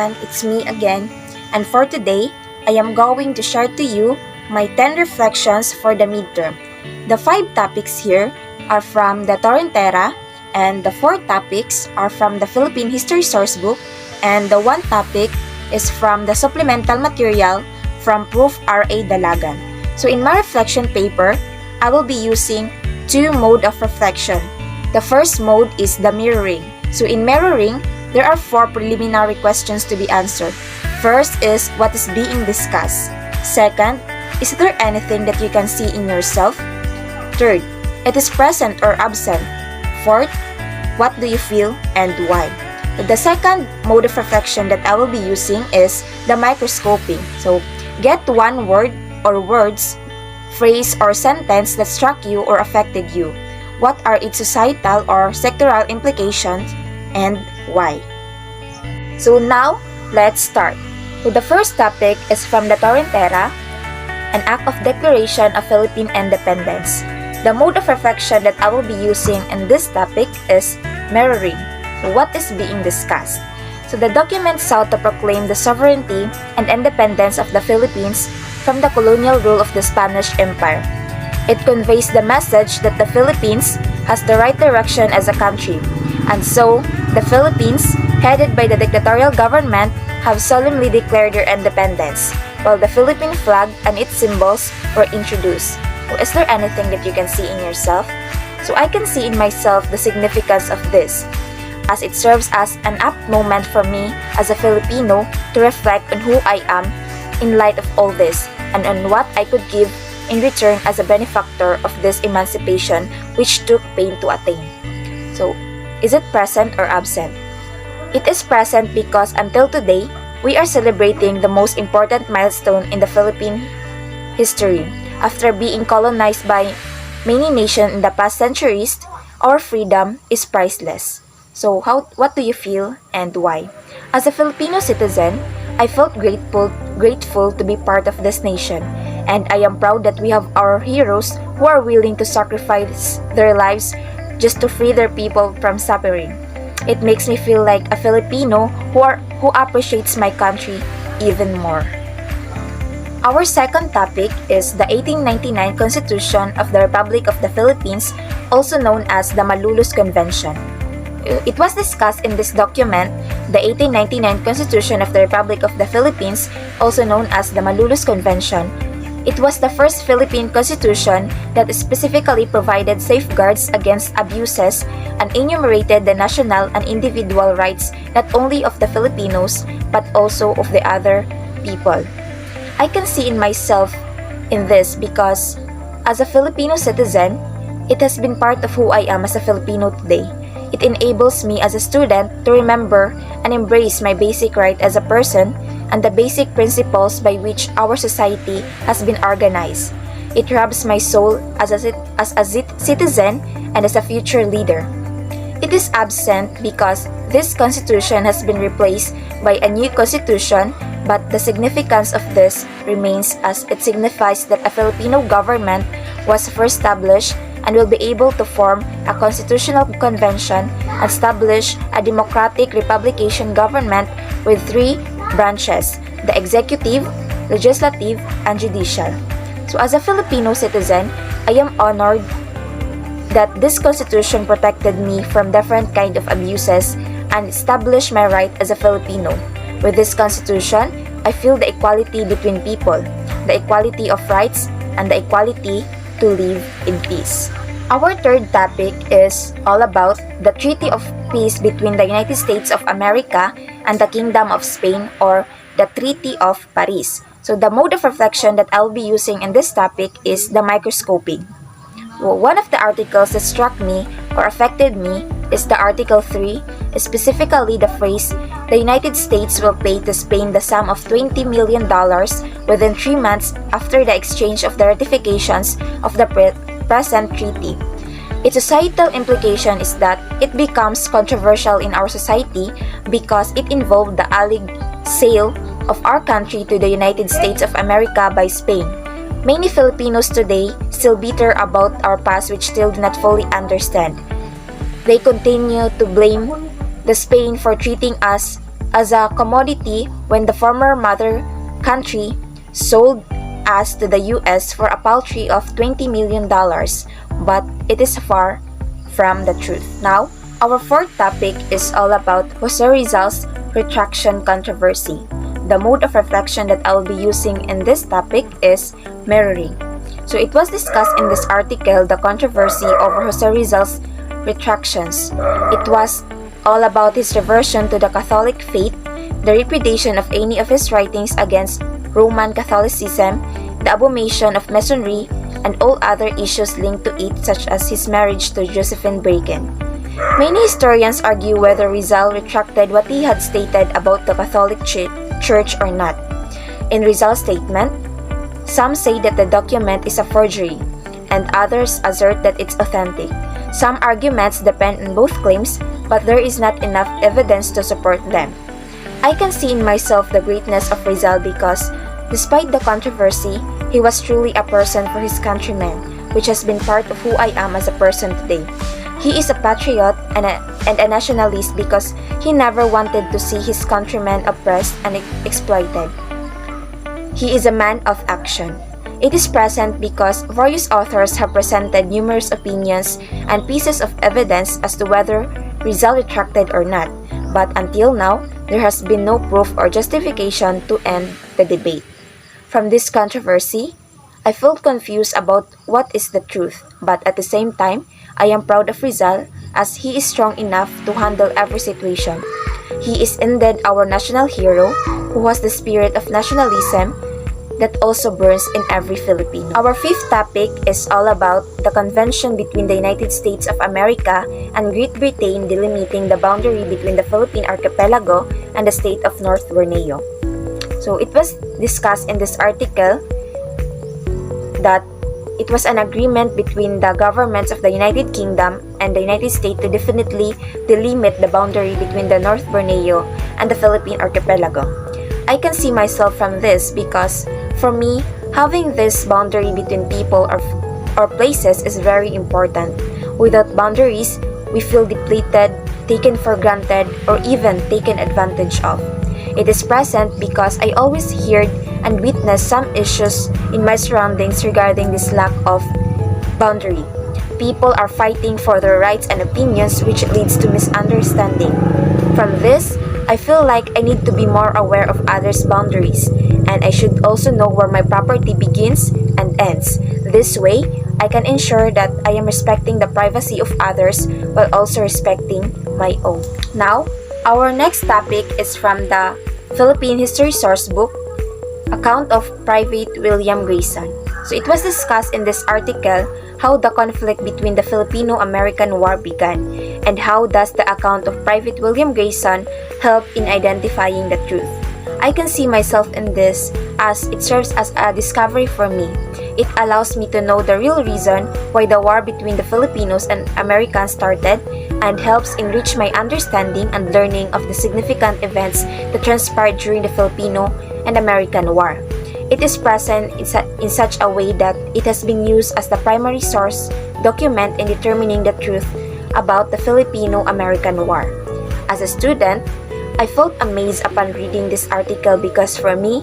everyone, it's me again, and for today, I am going to share to you my 10 reflections for the midterm. The 5 topics here are from the Torrentera, and the 4 topics are from the Philippine History Sourcebook, and the 1 topic is from the supplemental material from Proof R.A. Dalagan. So in my reflection paper, I will be using 2 modes of reflection. The first mode is the mirroring. So in mirroring, there are 4 preliminary questions to be answered. First is what is being discussed. Second, is there anything that you can see in yourself? Third, it is present or absent. Fourth, what do you feel and why? The second mode of reflection that I will be using is the microscoping. So get one word or words, phrase or sentence that struck you or affected you. What are its societal or sectoral implications and why? So now, let's start. So the first topic is from the Torrentera, an act of declaration of Philippine independence. The mode of reflection that I will be using in this topic is mirroring. So what is being discussed? So the document sought to proclaim the sovereignty and independence of the Philippines from the colonial rule of the Spanish Empire. It conveys the message that the Philippines has the right direction as a country, and so the Philippines, headed by the dictatorial government, have solemnly declared their independence, while the Philippine flag and its symbols were introduced. So is there anything that you can see in yourself? So I can see in myself the significance of this, as it serves as an apt moment for me as a Filipino to reflect on who I am in light of all this, and on what I could give in return as a benefactor of this emancipation which took pain to attain. So, is it present or absent? It is present because until today, we are celebrating the most important milestone in the Philippine history. After being colonized by many nations in the past centuries, our freedom is priceless. So, what do you feel and why? As a Filipino citizen, I felt grateful to be part of this nation, and I am proud that we have our heroes who are willing to sacrifice their lives just to free their people from suffering. It makes me feel like a Filipino who appreciates my country even more. Our second topic is the 1899 Constitution of the Republic of the Philippines, also known as the Malulus Convention. It was discussed in this document, the 1899 Constitution of the Republic of the Philippines, also known as the Malulus Convention. It was the first Philippine constitution that specifically provided safeguards against abuses and enumerated the national and individual rights not only of the Filipinos but also of the other people. I can see in myself in this because as a Filipino citizen, it has been part of who I am as a Filipino today. It enables me as a student to remember and embrace my basic right as a person and the basic principles by which our society has been organized. It rubs my soul as a citizen and as a future leader. It is absent because this constitution has been replaced by a new constitution, but the significance of this remains as it signifies that a Filipino government was first established and will be able to form a constitutional convention and establish a democratic republication government with 3 branches, the executive, legislative, and judicial. So as a Filipino citizen, I am honored that this constitution protected me from different kind of abuses and established my right as a Filipino. With this constitution, I feel the equality between people, the equality of rights, and the equality to live in peace. Our third topic is all about the Treaty of Peace between the United States of America and the Kingdom of Spain, or the Treaty of Paris. So the mode of reflection that I'll be using in this topic is the microscoping. One of the articles that struck me or affected me is the Article 3, specifically the phrase, "The United States will pay to Spain the sum of $20 million within 3 months after the exchange of the ratifications of the present treaty." Its societal implication is that it becomes controversial in our society because it involved the alleged sale of our country to the United States of America by Spain. Many Filipinos today still bitter about our past which still do not fully understand. They continue to blame the Spain for treating us as a commodity when the former mother country sold us to the US for a paltry of $20 million, but it is far from the truth. Now, our fourth topic is all about Jose Rizal's retraction controversy. The mode of reflection that I will be using in this topic is mirroring. So it was discussed in this article the controversy over Jose Rizal's retractions. It was all about his reversion to the Catholic faith, the repudiation of any of his writings against Roman Catholicism, the abomination of Masonry, and all other issues linked to it, such as his marriage to Josephine Bacon. Many historians argue whether Rizal retracted what he had stated about the Catholic Church or not. In Rizal's statement, some say that the document is a forgery, and others assert that it's authentic. Some arguments depend on both claims, but there is not enough evidence to support them. I can see in myself the greatness of Rizal because, despite the controversy, he was truly a person for his countrymen, which has been part of who I am as a person today. He is a patriot and a nationalist because he never wanted to see his countrymen oppressed and exploited. He is a man of action. It is present because various authors have presented numerous opinions and pieces of evidence as to whether Rizal retracted or not, but until now, there has been no proof or justification to end the debate. From this controversy, I felt confused about what is the truth, but at the same time, I am proud of Rizal as he is strong enough to handle every situation. He is indeed our national hero who has the spirit of nationalism that also burns in every Filipino. Our fifth topic is all about the convention between the United States of America and Great Britain delimiting the boundary between the Philippine archipelago and the state of North Borneo. So it was discussed in this article that it was an agreement between the governments of the United Kingdom and the United States to definitely delimit the boundary between the North Borneo and the Philippine archipelago. I can see myself from this because, for me, having this boundary between people or places is very important. Without boundaries, we feel depleted, taken for granted, or even taken advantage of. It is present because I always heard and witnessed some issues in my surroundings regarding this lack of boundary. People are fighting for their rights and opinions, which leads to misunderstanding. From this, I feel like I need to be more aware of others' boundaries, and I should also know where my property begins and ends. This way, I can ensure that I am respecting the privacy of others while also respecting my own. Now, our next topic is from the Philippine History Sourcebook, Account of Private William Grayson. So it was discussed in this article how the conflict between the Filipino-American War began, and how does the account of Private William Grayson help in identifying the truth. I can see myself in this as it serves as a discovery for me. It allows me to know the real reason why the war between the Filipinos and Americans started, and helps enrich my understanding and learning of the significant events that transpired during the Filipino and American War. It is present in such a way that it has been used as the primary source document in determining the truth about the Filipino-American War. As a student, I felt amazed upon reading this article because for me,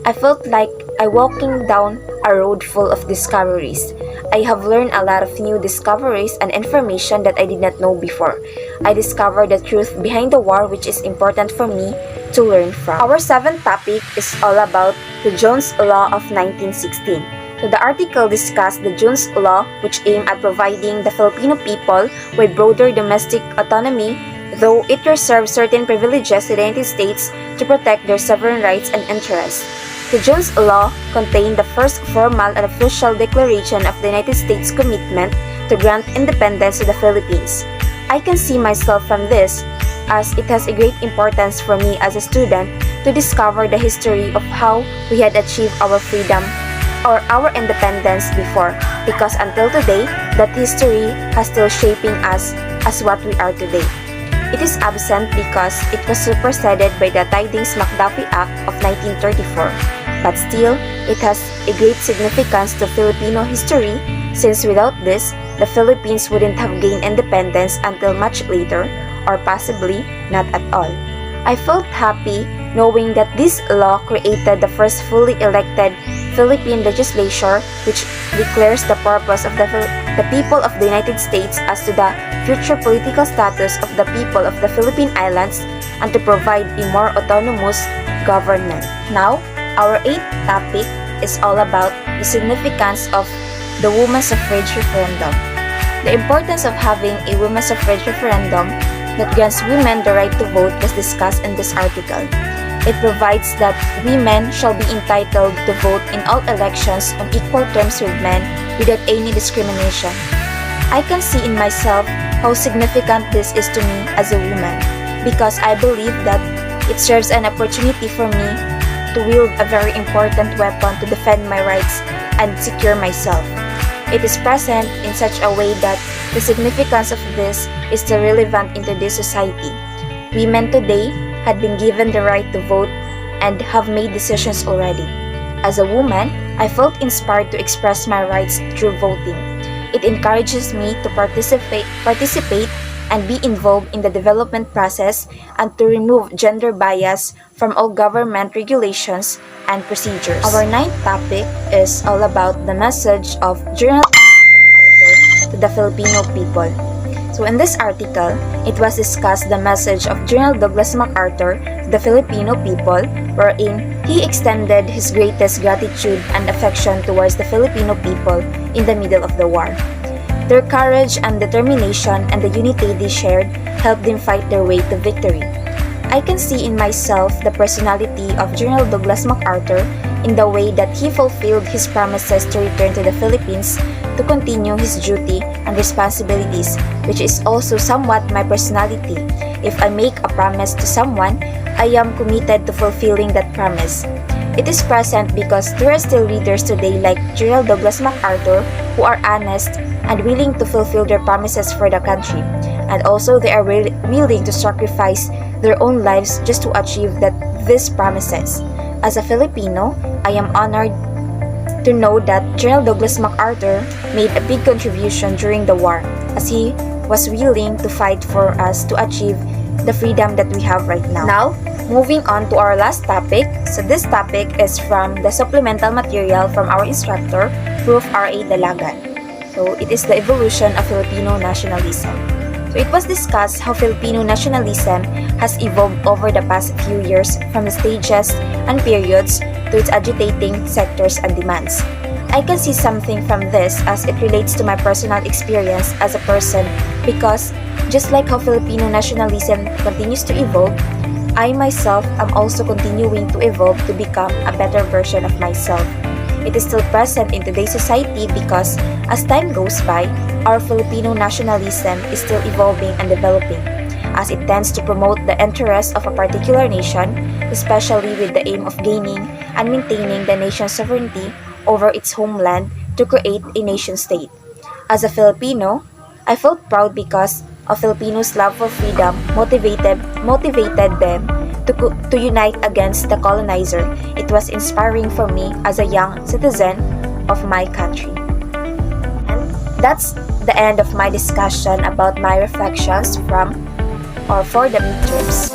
I felt like I walking down a road full of discoveries. I have learned a lot of new discoveries and information that I did not know before. I discovered the truth behind the war, which is important for me to learn from. Our seventh topic is all about the Jones Law of 1916. So the article discussed the Jones Law, which aimed at providing the Filipino people with broader domestic autonomy, though it reserved certain privileges to the United States to protect their sovereign rights and interests. The Jones Law contained the first formal and official declaration of the United States' commitment to grant independence to the Philippines. I can see myself from this, as it has a great importance for me as a student to discover the history of how we had achieved our freedom or our independence before, because until today, that history has still shaping us as what we are today. It is absent because it was superseded by the Tidings-McDuffie Act of 1934, but still, it has a great significance to Filipino history since without this, the Philippines wouldn't have gained independence until much later, or possibly not at all. I felt happy knowing that this law created the first fully elected Philippine legislature which declares the purpose of the people of the United States as to the future political status of the people of the Philippine Islands and to provide a more autonomous government. Now, our eighth topic is all about the significance of the women's suffrage referendum. The importance of having a women's suffrage referendum that grants women the right to vote was discussed in this article. It provides that women shall be entitled to vote in all elections on equal terms with men without any discrimination. I can see in myself how significant this is to me as a woman because I believe that it serves an opportunity for me to wield a very important weapon to defend my rights and secure myself. It is present in such a way that the significance of this is still relevant in today's society. Women today had been given the right to vote and have made decisions already. As a woman, I felt inspired to express my rights through voting. It encourages me to participate and be involved in the development process and to remove gender bias from all government regulations and procedures. Our ninth topic is all about the message of General to the Filipino people. So in this article, it was discussed the message of General Douglas MacArthur to the Filipino people, wherein he extended his greatest gratitude and affection towards the Filipino people in the middle of the war. Their courage and determination and the unity they shared helped them fight their way to victory. I can see in myself the personality of General Douglas MacArthur in the way that he fulfilled his promises to return to the Philippines to continue his duty and responsibilities, which is also somewhat my personality. If I make a promise to someone, I am committed to fulfilling that promise. It is present because there are still leaders today like General Douglas MacArthur who are honest and willing to fulfill their promises for the country, and also they are willing to sacrifice their own lives just to achieve these promises. As a Filipino, I am honored to know that General Douglas MacArthur made a big contribution during the war as he was willing to fight for us to achieve the freedom that we have right now. Now, moving on to our last topic. So this topic is from the supplemental material from our instructor, Prof. R.A. Dalagan. So it is the evolution of Filipino nationalism. So it was discussed how Filipino nationalism has evolved over the past few years from the stages and periods to its agitating sectors and demands. I can see something from this as it relates to my personal experience as a person because just like how Filipino nationalism continues to evolve, I myself am also continuing to evolve to become a better version of myself. It is still present in today's society because as time goes by, our Filipino nationalism is still evolving and developing, as it tends to promote the interests of a particular nation, especially with the aim of gaining and maintaining the nation's sovereignty over its homeland to create a nation-state. As a Filipino, I felt proud because of Filipinos' love for freedom motivated them to unite against the colonizer. It was inspiring for me as a young citizen of my country. And that's the end of my discussion about my reflections for the midterms.